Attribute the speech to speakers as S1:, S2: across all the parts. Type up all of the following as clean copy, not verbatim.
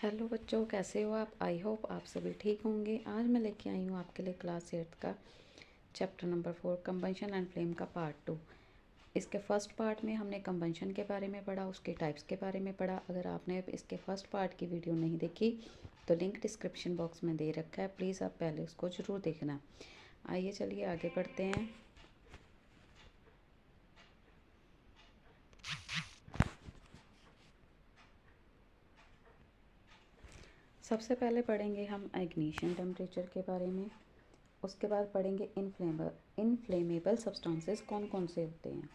S1: Hello बच्चों, कैसे हो आप। आई होप आप सभी ठीक होंगे। आज मैं लेके आई हूँ आपके लिए क्लास 8 का chapter number 4 combustion and flame का पार्ट 2। इसके फर्स्ट पार्ट में हमने कंबंशन के बारे में पढ़ा, उसके टाइप्स के बारे में पढ़ा। अगर आपने इसके फर्स्ट पार्ट की वीडियो नहीं देखी तो लिंक डिस्क्रिप्शन बॉक्स में दे रखा है, प्लीज़ आप पहले उसको ज़रूर देखना। आइए चलिए आगे बढ़ते हैं। सबसे पहले पढ़ेंगे हम इग्निशन टेम्परेचर के बारे में। उसके बाद पढ़ेंगे इनफ्लेमेबल सब्सटेंसेस कौन कौन से होते हैं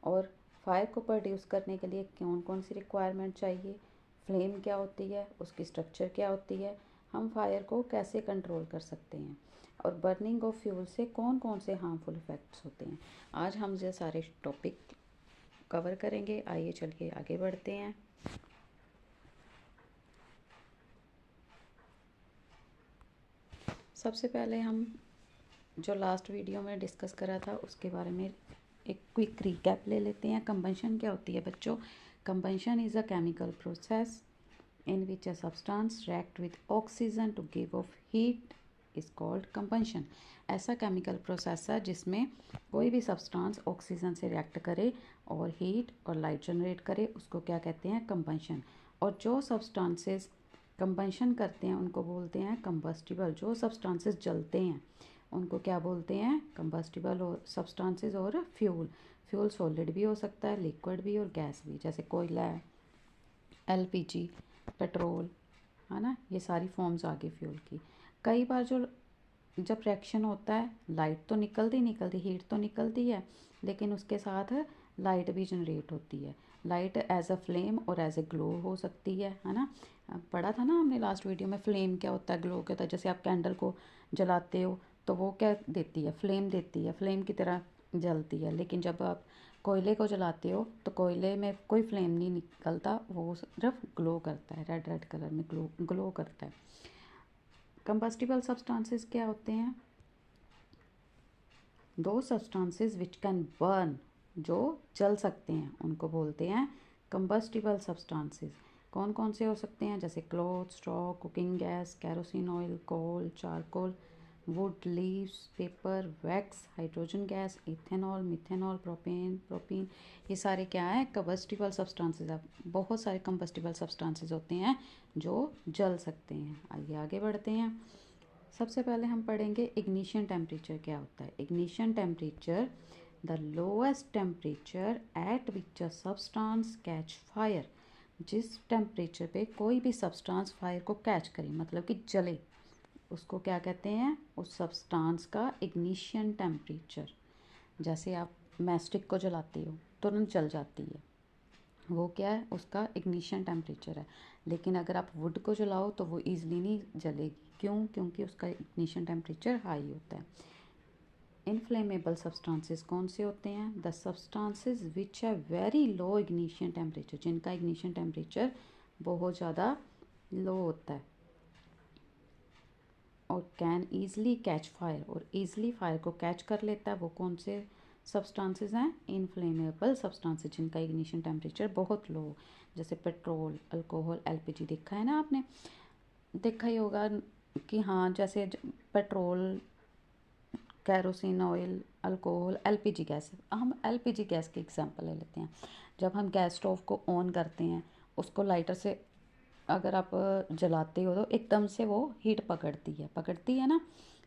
S1: और फायर को प्रोड्यूस करने के लिए कौन कौन सी रिक्वायरमेंट चाहिए, फ्लेम क्या होती है, उसकी स्ट्रक्चर क्या होती है, हम फायर को कैसे कंट्रोल कर सकते हैं और बर्निंग ऑफ फ्यूल से कौन कौन से हार्मफुल इफ़ेक्ट्स होते हैं। आज हम ये सारे टॉपिक कवर करेंगे। आइए चलिए आगे बढ़ते हैं। सबसे पहले हम जो लास्ट वीडियो में डिस्कस करा था उसके बारे में एक क्विक रिकैप ले लेते हैं। कंबंशन क्या होती है बच्चों। Combustion is a chemical process in which a substance react with oxygen to give off heat is called combustion. ऐसा केमिकल प्रोसेस है जिसमें कोई भी सब्सटेंस ऑक्सीजन से रिएक्ट करे और हीट और लाइट जनरेट करे, उसको क्या कहते हैं, कंबंशन। और जो सब्सटेंसेस कंबंशन करते हैं उनको बोलते हैं कंबस्टिबल। जो सब्सटेंसेस जलते हैं उनको क्या बोलते हैं, कंबस्टिबल और सब्सटेंसेस। और फ्यूल सॉलिड भी हो सकता है, लिक्विड भी और गैस भी, जैसे कोयला है, एलपीजी, पेट्रोल, है ना। ये सारी फॉर्म्स आ गई फ्यूल की। कई बार जब रिएक्शन होता है लाइट तो निकलती हीट तो निकलती है, लेकिन उसके साथ लाइट भी जनरेट होती है। लाइट एज अ फ्लेम और एज ए ग्लो हो सकती है ना। पढ़ा था ना हमने लास्ट वीडियो में, फ्लेम क्या होता है, ग्लो क्या होता है। जैसे आप कैंडल को जलाते हो तो वो क्या देती है, फ्लेम देती है, फ्लेम की तरह जलती है। लेकिन जब आप कोयले को जलाते हो तो कोयले में कोई फ्लेम नहीं निकलता, वो सिर्फ ग्लो करता है, रेड रेड कलर में ग्लो करता है। कंबस्टिबल सब्सटेंसेस क्या होते हैं, दो सब्सटेंसेस विच कैन बर्न, जो जल सकते हैं उनको बोलते हैं कंबस्टिबल सब्सटेंसेस। कौन कौन से हो सकते हैं, जैसे cloth, straw, cooking gas, kerosene oil, coal, charcoal, wood, leaves, paper, wax, hydrogen gas, ethanol, methanol, propene. ये सारे क्या है, कंबस्टिबल सब्सटेंसेस है। बहुत सारे कंबस्टिबल सब्सटेंसेस होते हैं जो जल सकते हैं। आइए आगे बढ़ते हैं। सबसे पहले हम पढ़ेंगे इग्निशन टेम्परेचर क्या होता है। Ignition temperature the lowest temperature at which a substance catch fire. जिस टेम्परेचर पे कोई भी सब्सटेंस फायर को कैच करे, मतलब कि जले, उसको क्या कहते हैं, उस सब्सटेंस का इग्निशन टेम्परेचर। जैसे आप मैस्टिक को जलाते हो तुरंत जल जाती है, वो क्या है, उसका इग्निशन टेम्परेचर है। लेकिन अगर आप वुड को जलाओ तो वो ईजिली नहीं जलेगी। क्यों? क्योंकि उसका इग्निशन टेम्परेचर हाई होता है। इनफ्लेमेबल सब्सटेंसेस कौन से होते हैं, द सब्सटेंसेस विच है वेरी लो इग्निशन टेम्परेचर, जिनका इग्निशन टेम्परेचर बहुत ज़्यादा लो होता है और कैन ईज़िली कैच फायर, और ईज़िली फायर को कैच कर लेता है। वो कौन से सब्सटेंसेस हैं, इनफ्लेमेबल सब्सटेंसेस, जिनका इग्निशन टेम्परेचर बहुत लो। जैसे पेट्रोल, अल्कोहल, एलपीजी। देखा है ना आपने, देखा ही होगा कि हाँ, जैसे petrol, kerosene oil, alcohol, LPG gas. हम एलपीजी गैस की एग्जांपल ले लेते हैं। जब हम गैस स्टोव को ऑन करते हैं, उसको लाइटर से अगर आप जलाते हो तो एकदम से वो हीट पकड़ती है ना,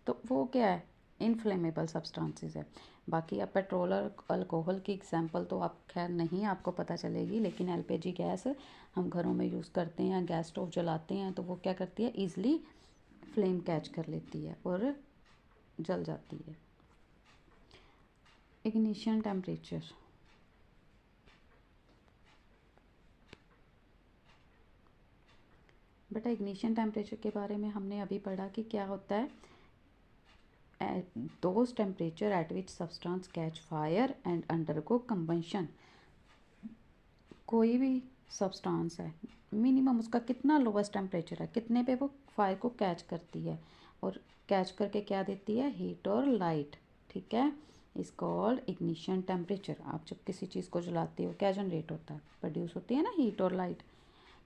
S1: तो वो क्या है, इनफ्लेमेबल सब्सटेंसेस है। बाकी अब पेट्रोल और अल्कोहल की एग्जांपल तो आप खैर नहीं आपको पता चलेगी, लेकिन एलपीजी गैस हम घरों में यूज़ करते हैं, गैस स्टोव जलाते हैं, तो वो क्या करती है, ईज़िली फ्लेम कैच कर लेती है और जल जाती है। इग्निशन टेम्परेचर, बेटा इग्निशन टेम्परेचर के बारे में हमने अभी पढ़ा कि क्या होता है, those temperature at which substance catch fire and undergo combustion. कोई भी सब्सटेंस है, मिनिमम उसका कितना लोवेस्ट टेम्परेचर है, कितने पे वो फायर को कैच करती है और कैच करके क्या देती है, हीट और लाइट। ठीक है, इज कॉल्ड इग्निशन टेम्परेचर। आप जब किसी चीज़ को जलाते हो क्या जनरेट होता है, प्रोड्यूस होती है ना हीट और light.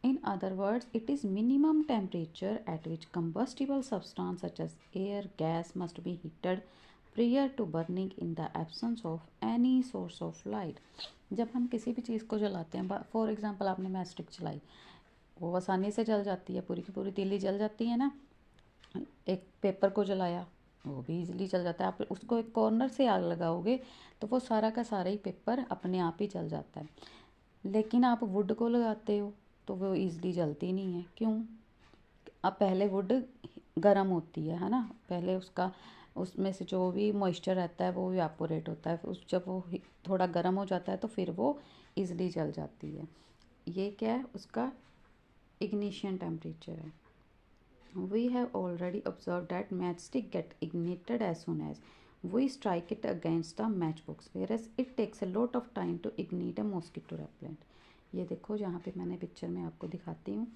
S1: In other words, it is minimum temperature at which combustible substance such as air, gas must be heated prior to burning in the absence of any source of light. जब हम किसी भी चीज़ को जलाते हैं, for example आपने mastic जलाई, वो आसानी से जल जाती है, पूरी की पूरी तीली जल जाती है ना। एक पेपर को जलाया, वो भी इजीली जल जाता है। आप उसको एक कॉर्नर से आग लगाओगे तो वो सारा का सारा ही पेपर अपने आप ही जल जाता है। लेकिन आप वुड को लगाते हो तो वो ईज़िली जलती नहीं है। क्यों? अब पहले वुड गर्म होती है ना, पहले उसमें से जो भी मॉइस्चर रहता है वो इवेपोरेट होता है। जब वो थोड़ा गर्म हो जाता है तो फिर वो ईज़िली जल जाती है। ये क्या है? उसका इग्निशन टेम्परेचर है। We have already observed that matchstick get ignited as soon as we strike it against the matchbox, whereas it takes a lot of time to ignite a mosquito repellent. ये देखो, जहाँ पे मैंने picture में आपको दिखाती हूँ,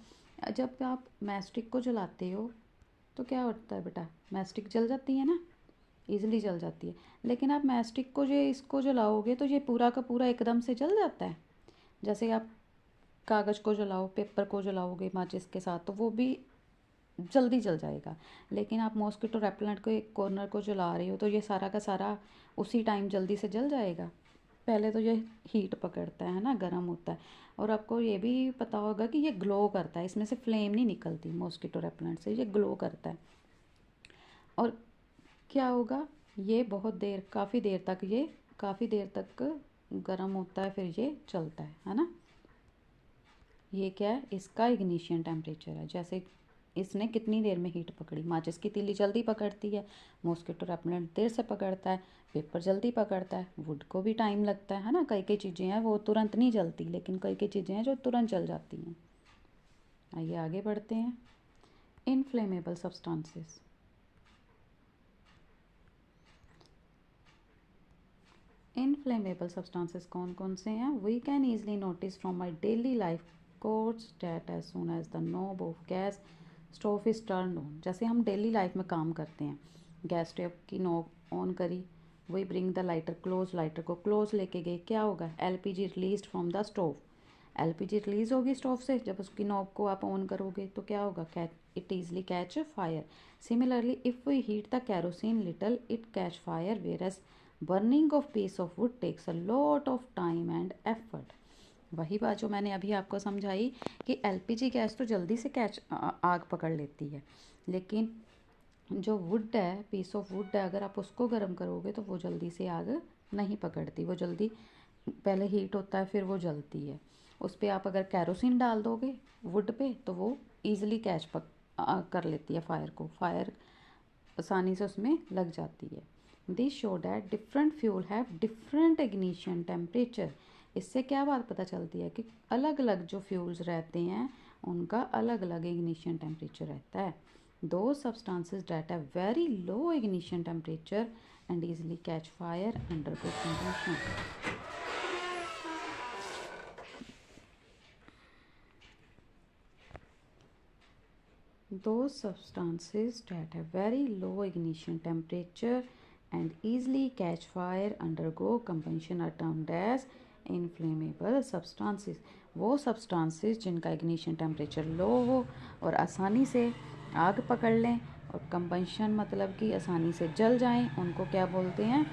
S1: जब आप मैस्टिक को जलाते हो तो क्या होता है बेटा? मैस्टिक जल जाती है ना, ईजिली जल जाती है। लेकिन आप मैस्टिक को इसको जलाओगे तो ये पूरा का पूरा एकदम से जल जाता है। जैसे आप कागज़ को जलाओ, पेपर को जलाओगे माचिस के साथ तो वो भी जल्दी जल जाएगा। लेकिन आप मॉस्किटो रेपेलेंट को एक कॉर्नर को जला रहे हो तो ये सारा का सारा उसी टाइम जल्दी से जल जाएगा। पहले तो ये हीट पकड़ता है ना, गर्म होता है। और आपको ये भी पता होगा कि ये ग्लो करता है, इसमें से फ्लेम नहीं निकलती मॉस्किटो रेपेलेंट से, ये ग्लो करता है। और क्या होगा, ये काफ़ी देर तक गर्म होता है, फिर ये चलता है ना। ये क्या है? इसका इग्निशन टेम्परेचर है। जैसे इसने कितनी देर में हीट पकड़ी, माचिस की तीली जल्दी पकड़ती है, मॉस्किटो रेपेलेंट देर से पकड़ता है, पेपर जल्दी पकड़ता है, वुड को भी टाइम लगता है ना। कई चीज़ें हैं वो तुरंत नहीं जलती, लेकिन कई चीज़ें हैं जो तुरंत जल जाती हैं। आइए आगे बढ़ते हैं। Inflammable substances. इनफ्लेमेबल सब्सटेंसेस कौन कौन से हैं? We can easily notice from my daily life course that as soon as the knob of gas stove is turn on. जैसे हम डेली लाइफ में काम करते हैं, गैस स्टोव की नॉब ऑन करी, we bring the lighter close, lighter को close लेके गए, क्या होगा? LPG release from the stove, LPG release होगी स्टोव से। जब उसकी नॉब को आप ऑन करोगे तो क्या होगा? It easily catch fire. Similarly if we heat the kerosene little it catch fire, whereas burning of piece of wood takes a lot of time and effort. वही बात जो मैंने अभी आपको समझाई कि एलपीजी गैस तो जल्दी से आग पकड़ लेती है, लेकिन जो वुड है, पीस ऑफ वुड है, अगर आप उसको गर्म करोगे तो वो जल्दी से आग नहीं पकड़ती। वो जल्दी पहले हीट होता है, फिर वो जलती है। उस पर आप अगर कैरोसिन डाल दोगे वुड पे तो वो ईजिली कर लेती है फायर को, फायर आसानी से उसमें लग जाती है। This show that different fuel have different ignition temperature. इससे क्या बात पता चलती है कि अलग अलग जो फ्यूल्स रहते हैं उनका अलग अलग इग्निशन टेम्परेचर रहता है। दो substances that have very low ignition temperature and easily catch fire undergo combustion. Those substances that have very low ignition temperature and easily catch fire undergo combustion are termed as inflammable substances. वो substances जिनका ignition temperature लो हो और आसानी से आग पकड़ लें और combustion मतलब कि आसानी से जल जाएं, उनको क्या बोलते हैं?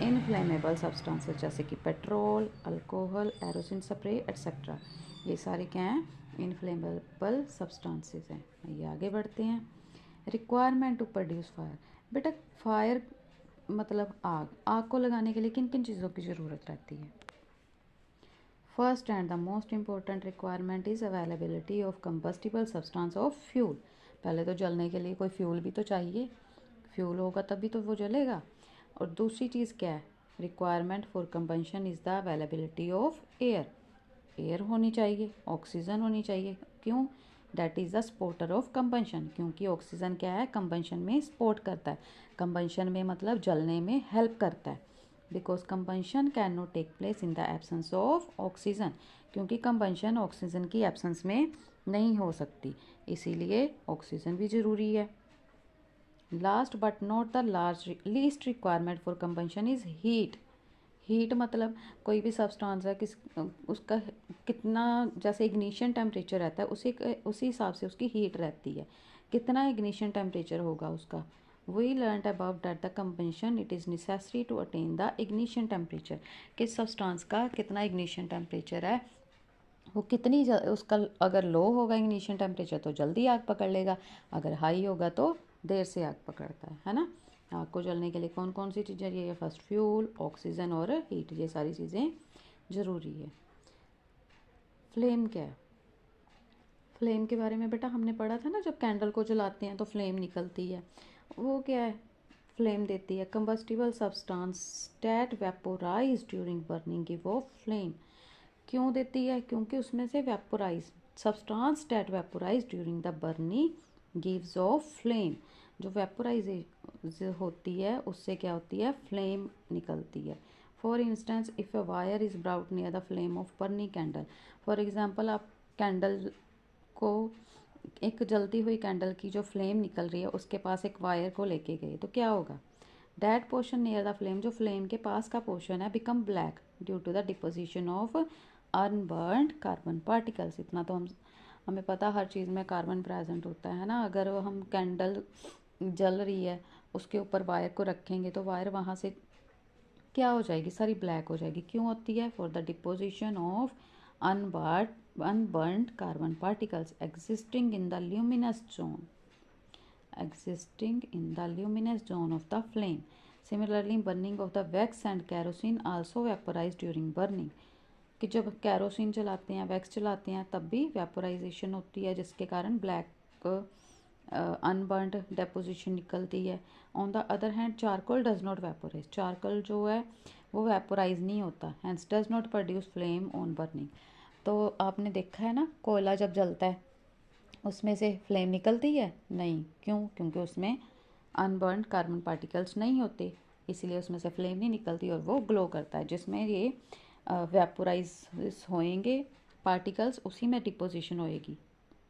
S1: inflammable substances। जैसे कि पेट्रोल, अल्कोहल, एरोसिन स्प्रे एट्सेट्रा, ये सारे क्या हैं? इनफ्लेमेबल सब्सटेंसेस हैं। ये आगे बढ़ते हैं। Requirement to produce fire. बेटा फायर मतलब आग को लगाने के लिए किन किन चीज़ों की ज़रूरत रहती है? First and the most important requirement is availability of combustible substance of fuel. पहले तो जलने के लिए कोई फ्यूल भी तो चाहिए, फ्यूल होगा तभी तो वो जलेगा। और दूसरी चीज़ क्या है? Requirement for combustion is the availability of air. Air होनी चाहिए, ऑक्सीजन होनी चाहिए। क्यों? That is the supporter of combustion, क्योंकि ऑक्सीजन क्या है? कंबंशन में सपोर्ट करता है। कंबंशन में मतलब जलने में हेल्प करता है। Because combustion can not take place in the absence of oxygen, क्योंकि कंबंशन ऑक्सीजन की एब्सेंस में नहीं हो सकती, इसीलिए ऑक्सीजन भी ज़रूरी है। Last but not the least requirement for combustion is heat. Heat मतलब कोई भी सब्सटेंस है उसका कितना, जैसे इग्निशन टेम्परेचर रहता है उसी हिसाब से उसकी हीट रहती है। कितना इग्निशन टेम्परेचर होगा उसका। We learn about that the combustion it is necessary to attain the ignition temperature. किस सब्सटेंस का कितना इग्निशन टेम्परेचर है, वो कितनी उसका अगर लो होगा इग्निशन टेम्परेचर तो जल्दी आग पकड़ लेगा, अगर हाई होगा तो देर से आग पकड़ता है ना। आग को जलने के लिए कौन कौन सी चीज़ें चाहिए, फर्स्ट फ्यूल, ऑक्सीजन और हीट, ये सारी चीज़ें ज़रूरी है। फ्लेम क्या है, फ्लेम के बारे में बेटा हमने पढ़ा था ना, जब कैंडल को जलाते हैं तो फ्लेम निकलती है, वो क्या है, फ्लेम देती है combustible substance that vaporise during burning give of flame. क्यों देती है, क्योंकि उसमें से vaporise substance that vaporise during the burning gives off flame. जो वेपोराइज होती है उससे क्या होती है, फ्लेम निकलती है। For instance if a wire is brought near the flame of burning candle. For example आप कैंडल को, एक जलती हुई कैंडल की जो फ्लेम निकल रही है उसके पास एक वायर को लेके गए तो क्या होगा, that portion near the flame, जो फ्लेम के पास का पोर्शन है, become black due to the deposition of unburned carbon particles. इतना तो हमें पता, हर चीज़ में कार्बन प्रेजेंट होता है ना। अगर हम कैंडल जल रही है उसके ऊपर वायर को रखेंगे तो वायर वहाँ से क्या हो जाएगी, सारी ब्लैक हो जाएगी। क्यों होती है, for the deposition of unburned carbon particles existing in the luminous zone of the flame. Similarly, burning of the wax and kerosene also vaporize during burning. कि जब कैरोसिन चलाते हैं, वैक्स चलाते हैं, तब भी वेपोराइजेशन होती है जिसके कारण ब्लैक अनबर्नड डेपोजिशन निकलती है। On the other hand charcoal does not vaporize, charcoal जो है वो वेपोराइज नहीं होता, hence does not produce flame on burning. तो आपने देखा है ना, कोयला जब जलता है उसमें से फ्लेम निकलती है नहीं, क्यों, क्योंकि उसमें अनबर्न्ड कार्बन पार्टिकल्स नहीं होते, इसलिए उसमें से फ्लेम नहीं निकलती और वो ग्लो करता है। जिसमें ये वेपोराइज होएंगे पार्टिकल्स, उसी में डिपोजिशन होएगी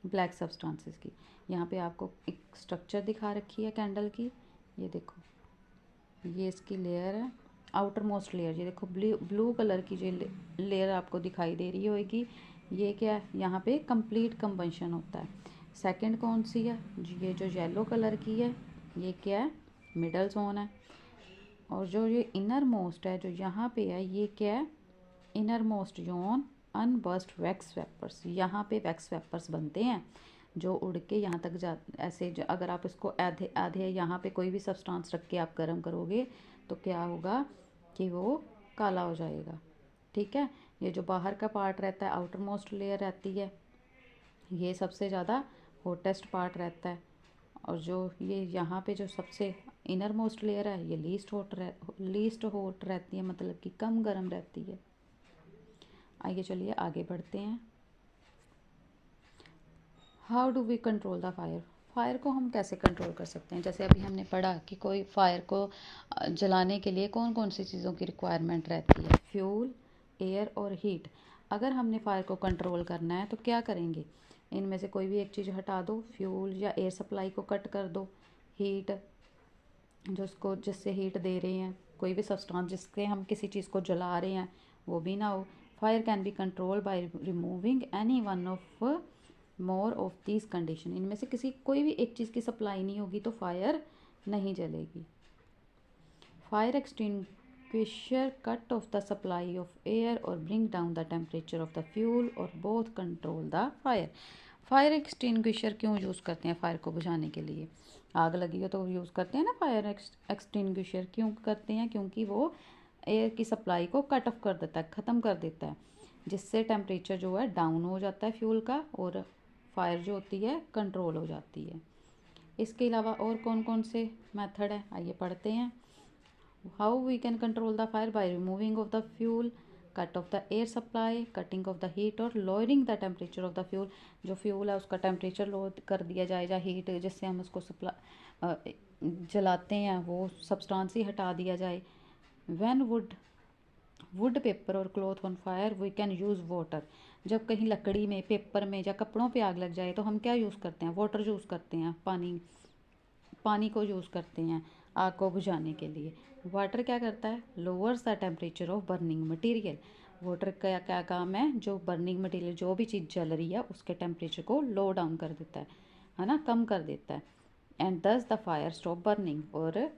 S1: ब्लैक सब्सटेंसेस की। यहाँ पे आपको एक स्ट्रक्चर दिखा रखी है कैंडल की, ये देखो, ये इसकी लेयर है, आउटर मोस्ट लेयर, ये देखो ब्लू कलर की जो लेयर आपको दिखाई दे रही होगी, ये क्या है, यहाँ पे कंप्लीट कंबंशन होता है। सेकंड कौन सी है, ये जो येलो कलर की है, ये क्या है, मिडल जोन है। और जो ये इनर मोस्ट है जो यहाँ पे है, ये क्या है, innermost zone unburnt wax vapours. यहाँ पे वैक्स वेपर्स बनते हैं जो उड़ के यहाँ तक जा, ऐसे अगर आप इसको आधे आधे यहाँ पे कोई भी सब्सटेंस रख के आप गर्म करोगे तो क्या होगा कि वो काला हो जाएगा। ठीक है, ये जो बाहर का पार्ट रहता है, आउटर मोस्ट लेयर रहती है, ये सबसे ज़्यादा हॉटेस्ट पार्ट रहता है। और जो ये यहाँ पे जो सबसे इनर मोस्ट लेयर है, ये लीस्ट हॉट रहती है, मतलब कि कम गर्म रहती है। आइए चलिए आगे बढ़ते हैं। How do we control the fire, fire को हम कैसे कंट्रोल कर सकते हैं। जैसे अभी हमने पढ़ा कि कोई फायर को जलाने के लिए कौन कौन सी चीज़ों की रिक्वायरमेंट रहती है, फ्यूल, एयर और हीट। अगर हमने फायर को कंट्रोल करना है तो क्या करेंगे, इनमें से कोई भी एक चीज़ हटा दो, फ्यूल या एयर सप्लाई को कट कर दो, हीट जिससे हीट दे रहे हैं, कोई भी सब्सटेंस जिससे हम किसी चीज़ को जला रहे हैं वो भी ना हो। Fire can be control by removing any one of more of these condition. इनमें से कोई भी एक चीज़ की सप्लाई नहीं होगी तो फायर नहीं जलेगी। Fire extinguisher cut off the supply of air और bring down the temperature of the fuel और both control the fire. Fire extinguisher क्यों यूज़ करते हैं फायर को बुझाने के लिए, आग लगी हो तो यूज़ करते हैं ना फायर एक्सटिंग्विशर। क्यों करते हैं, क्योंकि वो एयर की सप्लाई को कट ऑफ कर देता है, ख़त्म कर देता है, जिससे टेम्परेचर जो है डाउन हो जाता है फ्यूल का और फायर जो होती है कंट्रोल हो जाती है। इसके अलावा और कौन कौन से मेथड है, आइए पढ़ते हैं। How we can control the fire, by removing off the fuel, cut off the air supply, cutting off the heat और lowering the temperature of the fuel. जो फ्यूल है उसका टेम्परेचर लो कर दिया जाए, या हीट जिससे हम उसको जलाते हैं वो सब्सटेंस ही हटा दिया जाए। व्हेन वुड पेपर और cloth on fire we can use water. जब कहीं लकड़ी में, पेपर में या कपड़ों पे आग लग जाए तो हम क्या यूज़ करते हैं, वाटर यूज़ करते हैं, पानी को यूज़ करते हैं आग को बुझाने के लिए। वाटर क्या करता है, lowers the temperature of burning material. Water का क्या काम है, जो बर्निंग मटेरियल जो भी चीज़ जल रही है उसके टेम्परेचर को लो डाउन कर देता है ना, कम कर देता है। एंड दस द फायर स्टॉप बर्निंग, और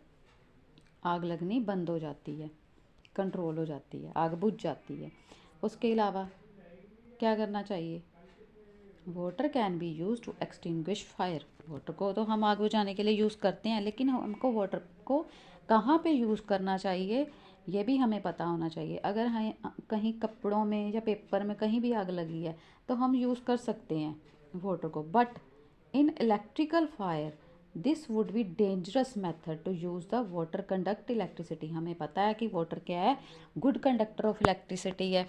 S1: आग लगनी बंद हो जाती है, कंट्रोल हो जाती है, आग बुझ जाती है। उसके अलावा क्या करना चाहिए, water can be use to extinguish fire. Water को तो हम आग बुझाने के लिए यूज़ करते हैं, लेकिन हमको वाटर को कहाँ पे यूज़ करना चाहिए ये भी हमें पता होना चाहिए। अगर हमें कहीं कपड़ों में या पेपर में कहीं भी आग लगी है तो हम यूज़ कर सकते हैं वाटर को, but in electrical fire this would be dangerous method to use the water conduct electricity. हमें पता है कि वाटर क्या है, गुड कंडक्टर ऑफ इलेक्ट्रिसिटी है।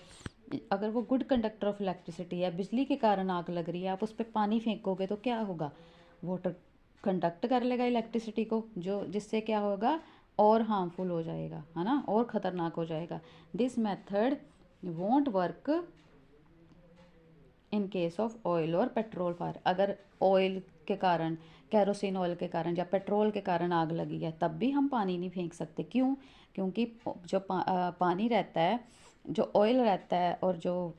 S1: अगर वो गुड कंडक्टर ऑफ इलेक्ट्रिसिटी है, बिजली के कारण आग लग रही है, आप उस पर पानी फेंकोगे तो क्या होगा, वाटर कंडक्ट कर लेगा इलेक्ट्रिसिटी को, जो जिससे क्या होगा, और हार्मफुल हो जाएगा, है ना, और ख़तरनाक हो जाएगा। This method won't work in case of oil और पेट्रोल फायर। अगर ऑयल के कारण, कैरोसिन ऑयल के कारण या पेट्रोल के कारण आग लगी है तब भी हम पानी नहीं फेंक सकते। क्यों, क्योंकि जो पानी रहता है, जो ऑयल रहता है और जो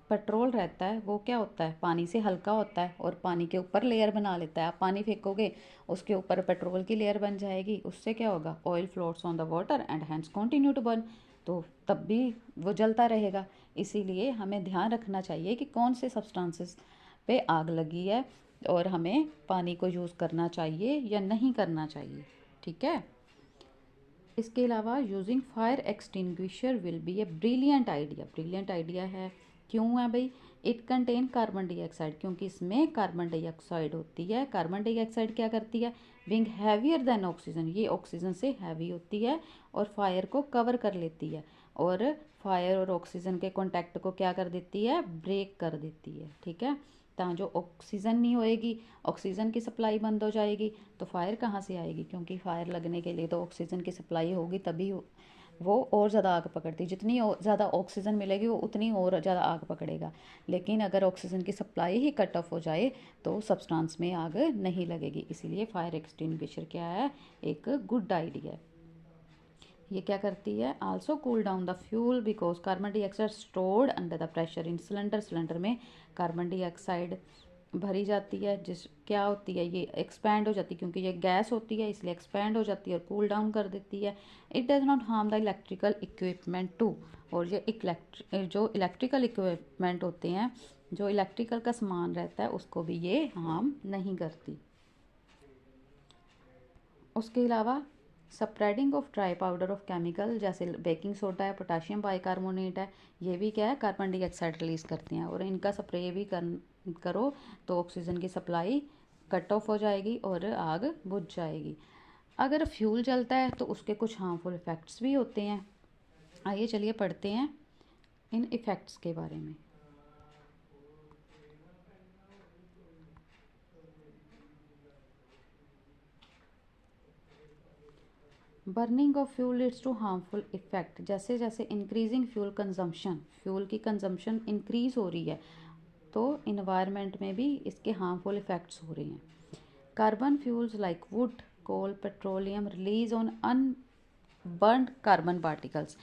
S1: पेट्रोल रहता है वो क्या होता है, पानी से हल्का होता है और पानी के ऊपर लेयर बना लेता है। आप पानी फेंकोगे उसके ऊपर पेट्रोल की लेयर बन जाएगी, उससे क्या होगा, oil floats on the water and hence continue to burn, तो तब भी वो जलता रहेगा। इसीलिए हमें ध्यान रखना चाहिए कि कौन से सब्सटेंसेस पे आग लगी है और हमें पानी को यूज़ करना चाहिए या नहीं करना चाहिए, ठीक है। इसके अलावा using fire extinguisher will be a brilliant idea. Brilliant idea है, क्यों है भाई, इट कंटेन कार्बन डाइऑक्साइड, क्योंकि इसमें कार्बन डाइऑक्साइड होती है। कार्बन डाइऑक्साइड क्या करती है, बिंग हैवियर देन ऑक्सीजन, ये ऑक्सीजन से हैवी होती है और फायर को कवर कर लेती है, और फायर और ऑक्सीजन के कॉन्टैक्ट को क्या कर देती है, ब्रेक कर देती है, ठीक है। तो जो ऑक्सीजन नहीं होएगी, ऑक्सीजन की सप्लाई बंद हो जाएगी, तो फायर कहाँ से आएगी, क्योंकि फायर लगने के लिए तो ऑक्सीजन की सप्लाई होगी, तभी वो और ज़्यादा आग पकड़ती है। जितनी ज़्यादा ऑक्सीजन मिलेगी वो उतनी और ज़्यादा आग पकड़ेगा। लेकिन अगर ऑक्सीजन की सप्लाई ही कट ऑफ हो जाए तो सब्सटेंस में आग नहीं लगेगी। इसीलिए फायर एक्सटिंग्विशर क्या है, एक गुड आइडिया है। ये क्या करती है, also cool down the fuel because carbon dioxide stored under the pressure in cylinder. Cylinder में कार्बन डाइऑक्साइड भरी जाती है, जिस क्या होती है, ये एक्सपैंड हो जाती है, क्योंकि ये गैस होती है इसलिए एक्सपैंड हो जाती है और कूल डाउन कर देती है। It does not harm the electrical equipment too, और ये जो इलेक्ट्रिकल इक्विपमेंट होते हैं, जो इलेक्ट्रिकल का सामान रहता है उसको भी ये हार्म नहीं करती। उसके अलावा spreading of dry powder of chemical, जैसे बेकिंग सोडा है, पोटाशियम बाइकार्बोनेट है, ये भी क्या है, कार्बन डाइऑक्साइड रिलीज़ करते हैं, और इनका स्प्रे भी करो तो ऑक्सीजन की सप्लाई कट ऑफ हो जाएगी और आग बुझ जाएगी। अगर फ्यूल जलता है तो उसके कुछ हार्मफुल इफ़ेक्ट्स भी होते हैं। आइए चलिए पढ़ते हैं इन इफ़ेक्ट्स के बारे में। Burning of fuel leads to harmful effect. जैसे जैसे इंक्रीजिंग फ्यूल कंजम्पशन, फ्यूल की कंजम्पशन इंक्रीज हो रही है तो इन्वायरमेंट में भी इसके हार्मफुल इफेक्ट्स हो रहे हैं। Carbon fuels like wood, coal, petroleum release on unburned carbon particles.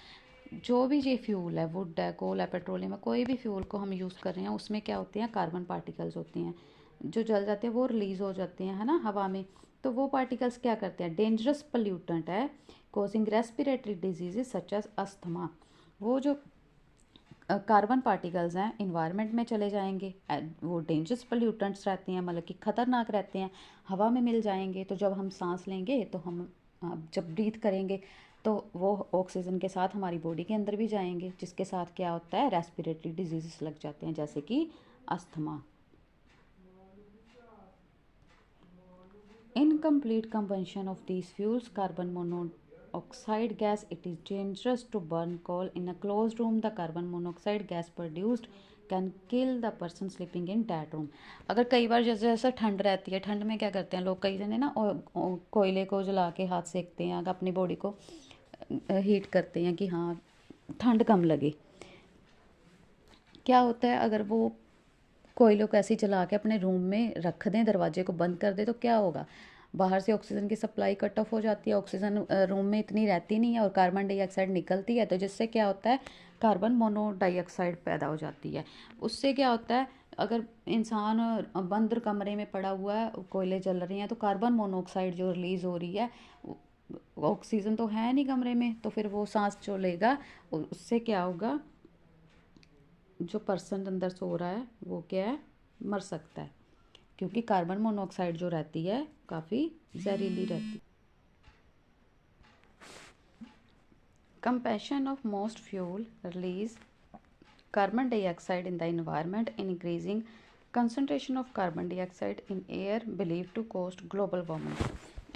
S1: जो भी ये फ्यूल है, वुड है, कोल है, पेट्रोलियम है, कोई भी फ्यूल को हम यूज़ कर रहे हैं उसमें क्या होते हैं, कार्बन पार्टिकल्स होते हैं जो जल जाते हैं, वो रिलीज़ हो जाते हैं, है ना, हवा में। तो वो पार्टिकल्स क्या करते हैं, डेंजरस पोल्यूटेंट है, causing respiratory diseases such as asthma. वो जो कार्बन पार्टिकल्स हैं इन्वायरमेंट में चले जाएंगे, वो डेंजरस पोल्यूटेंट्स रहते हैं, मतलब कि ख़तरनाक रहते हैं, हवा में मिल जाएंगे, तो जब हम सांस लेंगे तो हम जब ब्रीथ करेंगे तो वो ऑक्सीजन के साथ हमारी बॉडी के अंदर भी जाएंगे, जिसके साथ क्या होता है, रेस्पिरेटरी डिजीजेस लग जाते हैं, जैसे कि asthma. Incomplete combustion of these fuels, carbon monoxide gas, it is dangerous to burn coal in a closed room. The carbon monoxide gas produced can kill the person sleeping in that room. अगर कई बार जैसे जैसे ठंड रहती है, ठंड में क्या करते हैं लोग, कई जने ना कोयले को जला के हाथ सेकते हैं, अपनी बॉडी को हीट करते हैं कि हाँ ठंड कम लगे। क्या होता है, अगर वो कोयलों को ऐसे ही जला के अपने रूम में रख दें, दरवाजे को बंद कर दें, तो क्या होगा, बाहर से ऑक्सीजन की सप्लाई कट ऑफ हो जाती है, ऑक्सीजन रूम में इतनी रहती नहीं है और कार्बन डाइऑक्साइड निकलती है, तो जिससे क्या होता है कार्बन मोनोडाइऑक्साइड पैदा हो जाती है। उससे क्या होता है, अगर इंसान बंद कमरे में पड़ा हुआ है, कोयले जल रहे हैं, तो कार्बन मोनोऑक्साइड जो रिलीज़ हो रही है, ऑक्सीजन तो है नहीं कमरे में, तो फिर वो सांस जो लेगा उससे क्या होगा, जो पर्सन अंदर सो रहा है वो क्या है, मर सकता है, क्योंकि कार्बन मोनोऑक्साइड जो रहती है काफ़ी जहरीली रहती है। Compression of most fuel release carbon dioxide in the environment, increasing concentration of carbon dioxide in air believed to cause global warming।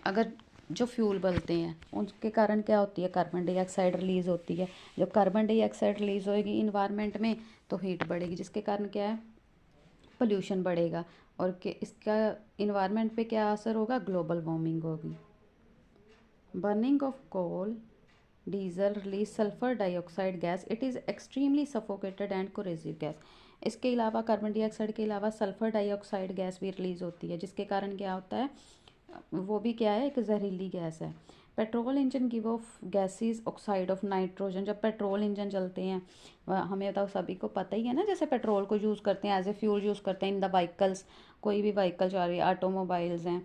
S1: अगर जो फ्यूल बलते हैं उनके कारण क्या होती है, कार्बन डाइऑक्साइड रिलीज़ होती है। जब कार्बन डाइऑक्साइड रिलीज़ होएगी इन्वायरमेंट में तो हीट बढ़ेगी, जिसके कारण क्या है, पोल्यूशन बढ़ेगा, और इसका इन्वायरमेंट पे क्या असर होगा, ग्लोबल वार्मिंग होगी। Burning of coal diesel release sulphur dioxide gas, it is extremely suffocated and corrosive gas. इसके अलावा कार्बन डाइऑक्साइड के अलावा सल्फर डाइऑक्साइड गैस भी रिलीज़ होती है, जिसके कारण क्या होता है, वो भी क्या है, एक जहरीली गैस है। Petrol engine give of gases oxide of nitrogen. जब पेट्रोल इंजन चलते हैं, हमें तो सभी को पता ही है ना, जैसे पेट्रोल को यूज़ करते हैं एज ए फ्यूल यूज़ करते हैं इन द व्हीकल्स, कोई भी व्हीकल चल रही है, ऑटोमोबाइल्स हैं,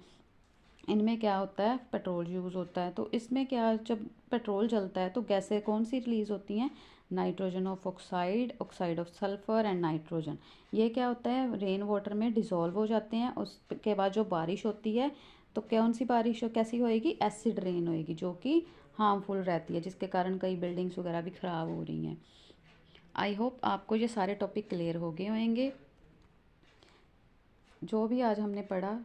S1: इनमें क्या होता है, पेट्रोल यूज़ होता है। तो इसमें क्या, जब पेट्रोल जलता है तो गैसें कौन सी रिलीज़ होती हैं, nitrogen of oxide, oxide of sulphur and nitrogen. ये क्या होता है, रेन वाटर में डिज़ोल्व हो जाते हैं। उसके बाद जो बारिश होती है तो कौन सी बारिश कैसी होएगी, एसिड रेन होएगी, जो कि हार्मफुल रहती है, जिसके कारण कई बिल्डिंग्स वगैरह भी ख़राब हो रही हैं। आई होप आपको ये सारे टॉपिक क्लियर हो गए होंगे, जो भी आज हमने पढ़ा।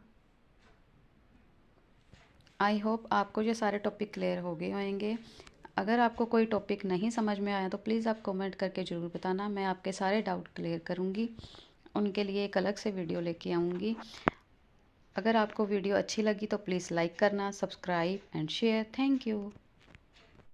S1: आई होप आपको ये सारे टॉपिक क्लियर हो गए होंगे। अगर आपको कोई टॉपिक नहीं समझ में आया तो प्लीज़ आप कमेंट करके ज़रूर बताना, मैं आपके सारे डाउट क्लियर करूँगी। उनके लिए एक अलग से वीडियो लेके आऊँगी। अगर आपको वीडियो अच्छी लगी तो प्लीज़ लाइक करना, subscribe and share. Thank you.